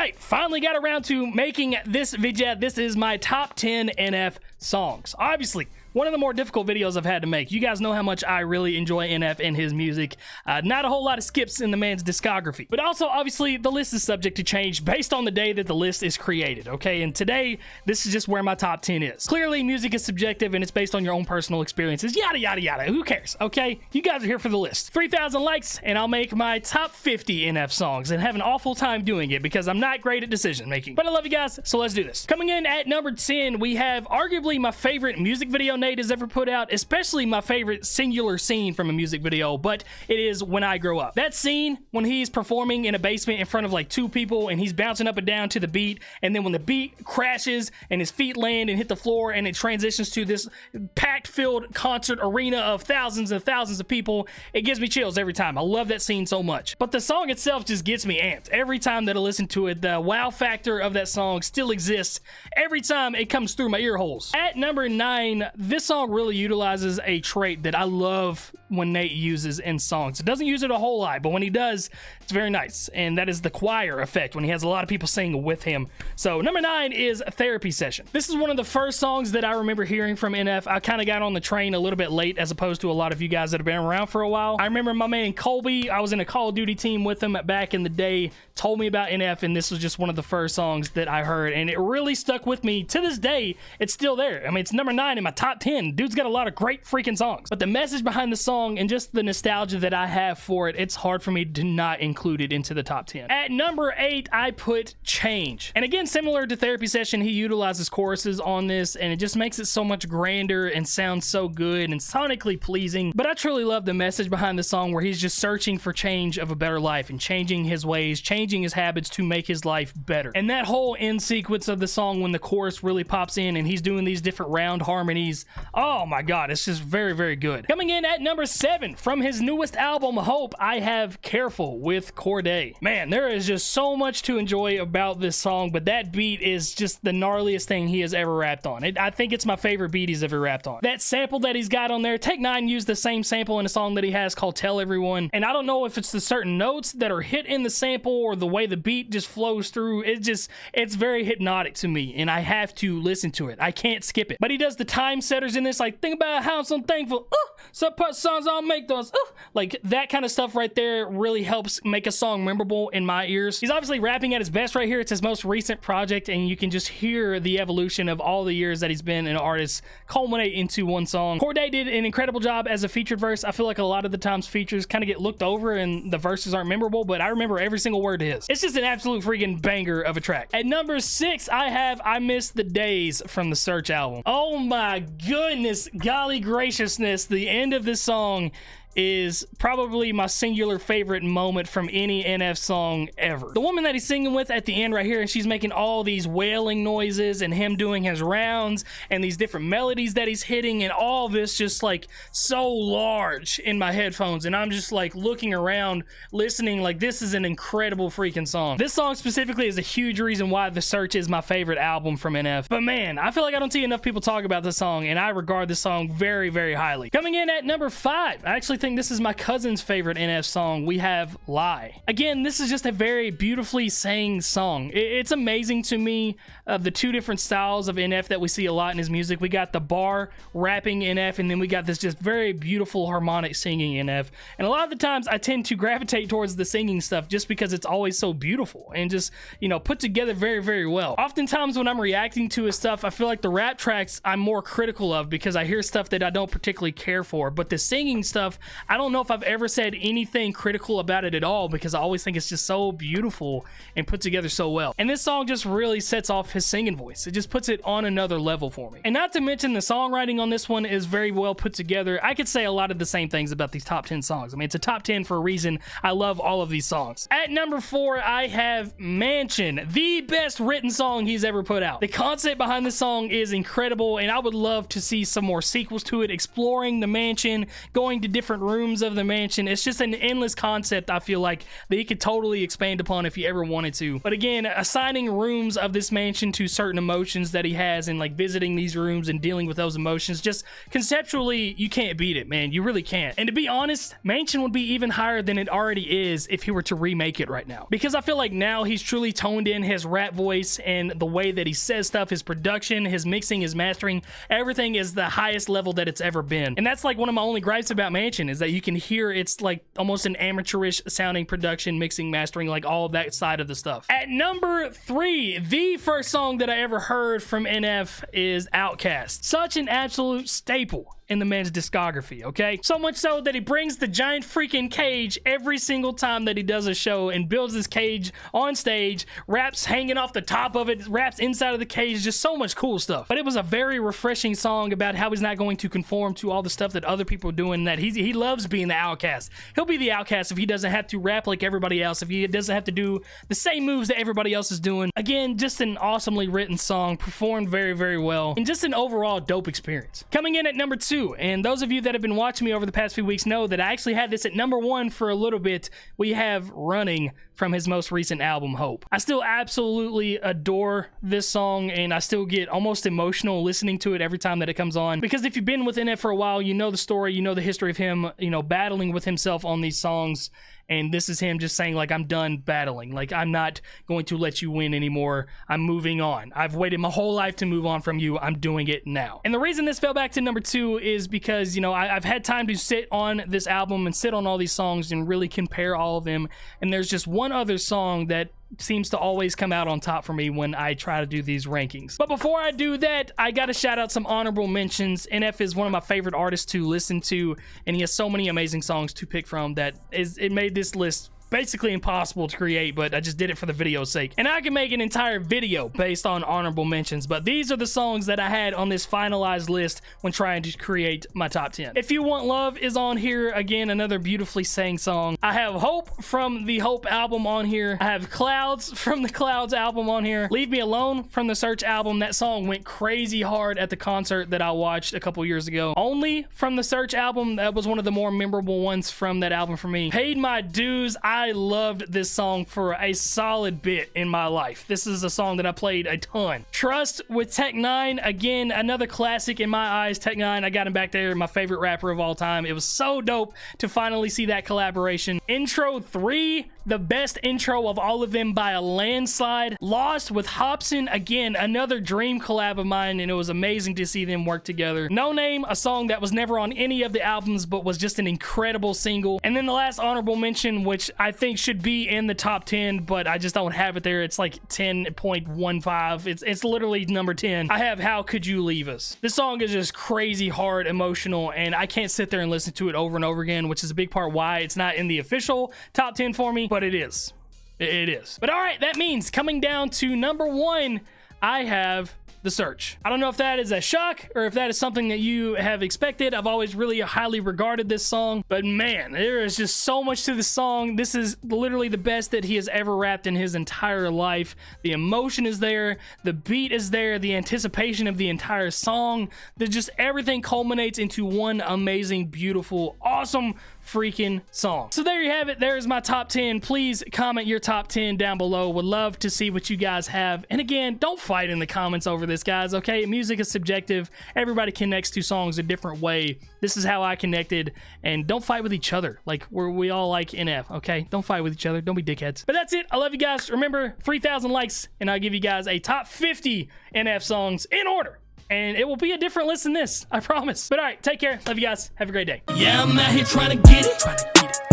right, finally got around to making this video. This is my top 10 NF songs. Obviously, one of the more difficult videos I've had to make. You guys know how much I really enjoy NF and his music. Not a whole lot of skips in the man's discography. But also, obviously, the list is subject to change based on the day that the list is created, okay? And today, this is just where my top 10 is. Clearly, music is subjective and it's based on your own personal experiences. Yada, yada, yada. Who cares, okay? You guys are here for the list. 3,000 likes, and I'll make my top 50 NF songs and have an awful time doing it because I'm not great at decision making. But I love you guys, so let's do this. Coming in at number 10, we have arguably my favorite music video Nate has ever put out, especially my favorite singular scene from a music video, but it is When I Grow Up. That scene when he's performing in a basement in front of like 2 people and he's bouncing up and down to the beat, and then when the beat crashes and his feet land and hit the floor and it transitions to this packed filled concert arena of thousands and thousands of people, it gives me chills every time. I love that scene so much. But the song itself just gets me amped. Every time that I listen to it, the wow factor of that song still exists every time it comes through my ear holes. At number 9, this song really utilizes a trait that I love when Nate uses in songs. It doesn't use it a whole lot, but when he does, it's very nice, and that is the choir effect when he has a lot of people sing with him. So number 9 is Therapy Session. This is one of the first songs that I remember hearing from NF. I kind of got on the train a little bit late as opposed to a lot of you guys that have been around for a while. I remember my man Colby, I was in a Call of Duty team with him back in the day, told me about NF, and this was just one of the first songs that I heard, and it really stuck with me. To this day, it's still there. I mean, it's number 9 in my top 10. Dude's got a lot of great freaking songs, but the message behind the song and just the nostalgia that I have for it, it's hard for me to not include it into the top 10. At number 8, I put Change. And again, similar to Therapy Session, he utilizes choruses on this, and it just makes it so much grander and sounds so good and sonically pleasing. But I truly love the message behind the song where he's just searching for change of a better life and changing his ways, changing his habits to make his life better. And that whole end sequence of the song when the chorus really pops in and he's doing these different round harmonies, oh my god, it's just very, very good. Coming in at number 7, from his newest album, Hope, I have Careful with Corday. Man, there is just so much to enjoy about this song, but that beat is just the gnarliest thing he has ever rapped on. I think it's my favorite beat he's ever rapped on. That sample that he's got on there, Tech 9 used the same sample in a song that he has called Tell Everyone, and I don't know if it's the certain notes that are hit in the sample or the way the beat just flows through. It's very hypnotic to me, and I have to listen to it. I can't skip it. But he does the time setters in this, like, think about how I'm so thankful. Some songs I'll make those. Like, that kind of stuff right there really helps make a song memorable in my ears. He's obviously rapping at his best right here. It's his most recent project, and you can just hear the evolution of all the years that he's been an artist culminate into one song. Corday did an incredible job as a featured verse. I feel like a lot of the times features kind of get looked over and the verses aren't memorable, but I remember every single word to his. It's just an absolute freaking banger of a track. At number 6, I have I Miss the Days from the Search album. Oh my goodness, golly graciousness, the end of this song is probably my singular favorite moment from any NF song ever. The woman that he's singing with at the end right here, and she's making all these wailing noises and him doing his rounds and these different melodies that he's hitting, and all this just like so large in my headphones, and I'm just like looking around listening like this is an incredible freaking song. This song specifically is a huge reason why The Search is my favorite album from NF. But man, I feel like I don't see enough people talk about this song, and I regard this song very, very highly. Coming in at number 5, I actually think this is my cousin's favorite NF song. We have Lie. Again, this is just a very beautifully sang song. It's amazing to me of the 2 different styles of NF that we see a lot in his music. We got the bar rapping NF, and then we got this just very beautiful harmonic singing NF. And a lot of the times I tend to gravitate towards the singing stuff just because it's always so beautiful and just, you know, put together very, very well. Oftentimes when I'm reacting to his stuff, I feel like the rap tracks I'm more critical of because I hear stuff that I don't particularly care for, but the singing stuff, I don't know if I've ever said anything critical about it at all because I always think it's just so beautiful and put together so well. And this song just really sets off his singing voice. It just puts it on another level for me. And not to mention the songwriting on this one is very well put together. I could say a lot of the same things about these top 10 songs. I mean, it's a top 10 for a reason. I love all of these songs. At number 4, I have Mansion, the best written song he's ever put out. The concept behind this song is incredible, and I would love to see some more sequels to it, exploring the mansion, going to different rooms of the mansion. It's just an endless concept, I feel like, that he could totally expand upon if he ever wanted to. But again, assigning rooms of this mansion to certain emotions that he has and like visiting these rooms and dealing with those emotions, just conceptually, you can't beat it, man. You really can't. And to be honest, Mansion would be even higher than it already is if he were to remake it right now. Because I feel like now he's truly toned in his rap voice and the way that he says stuff, his production, his mixing, his mastering, everything is the highest level that it's ever been. And that's like one of my only gripes about Mansion, is that you can hear it's like almost an amateurish sounding production, mixing, mastering, like all of that side of the stuff. At number 3, the first song that I ever heard from NF is Outcast. Such an absolute staple in the man's discography, okay? So much so that he brings the giant freaking cage every single time that he does a show and builds this cage on stage, raps hanging off the top of it, raps inside of the cage, just so much cool stuff. But it was a very refreshing song about how he's not going to conform to all the stuff that other people are doing, that he loves being the outcast. He'll be the outcast if he doesn't have to rap like everybody else, if he doesn't have to do the same moves that everybody else is doing. Again, just an awesomely written song, performed very, very well, and just an overall dope experience. Coming in at number 2, and those of you that have been watching me over the past few weeks know that I actually had this at number 1 for a little bit. We have Running from his most recent album, Hope. I still absolutely adore this song, and I still get almost emotional listening to it every time that it comes on, because if you've been within it for a while, you know the story, you know the history of him, you know, battling with himself on these songs. And this is him just saying, like, I'm done battling. Like, I'm not going to let you win anymore. I'm moving on. I've waited my whole life to move on from you. I'm doing it now. And the reason this fell back to number 2 is because, you know, I've had time to sit on this album and sit on all these songs and really compare all of them. And there's just one other song that seems to always come out on top for me when I try to do these rankings. But before I do that, I gotta shout out some honorable mentions. NF is one of my favorite artists to listen to, and he has so many amazing songs to pick from that it made this list basically impossible to create, but I just did it for the video's sake. And I can make an entire video based on honorable mentions, but these are the songs that I had on this finalized list when trying to create my top 10. If You Want Love is on here. Again, another beautifully sang song. I have Hope from the Hope album on here. I have Clouds from the Clouds album on here. Leave Me Alone from the Search album. That song went crazy hard at the concert that I watched a couple years ago. Only from the Search album. That was one of the more memorable ones from that album for me. Paid My Dues. I loved this song for a solid bit in my life. This is a song that I played a ton. Trust with Tech 9, again, another classic in my eyes. Tech 9, I got him back there, my favorite rapper of all time. It was so dope to finally see that collaboration. Intro 3, the best intro of all of them by a landslide. Lost with Hobson, again, another dream collab of mine, and it was amazing to see them work together. No Name, a song that was never on any of the albums, but was just an incredible single. And then the last honorable mention, which I think should be in the top 10, but I just don't have it there. It's like 10.15. It's literally number 10. I have How Could You Leave Us. This song is just crazy hard, emotional, and I can't sit there and listen to it over and over again, which is a big part why it's not in the official top 10 for me, but it is. It is. But all right, that means coming down to number 1, I have The Search. I don't know if that is a shock or if that is something that you have expected. I've always really highly regarded this song, but man, there is just so much to this song. This is literally the best that he has ever rapped in his entire life. The emotion is there, the beat is there, the anticipation of the entire song, just everything culminates into one amazing, beautiful, awesome freaking song. So there you have it. There's my top 10. Please comment your top 10 down below. Would love to see what you guys have. And again, don't fight in the comments over this, guys, okay? Music is subjective. Everybody connects to songs a different way. This is how I connected, and don't fight with each other. Like, we all like NF, okay? Don't fight with each other. Don't be dickheads. But that's it. I love you guys. Remember, 3,000 likes, and I'll give you guys a top 50 NF songs in order. And it will be a different list than this, I promise. But all right, take care. Love you guys. Have a great day. Yeah, I'm out here trying to get it.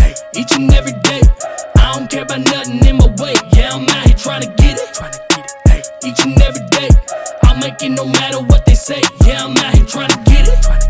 Hey, each and every day. I don't care about nothing in my way. Yeah, I'm out here trying to get it. Hey, each and every day. I'll make it no matter what they say. Yeah, I'm out here trying to get it.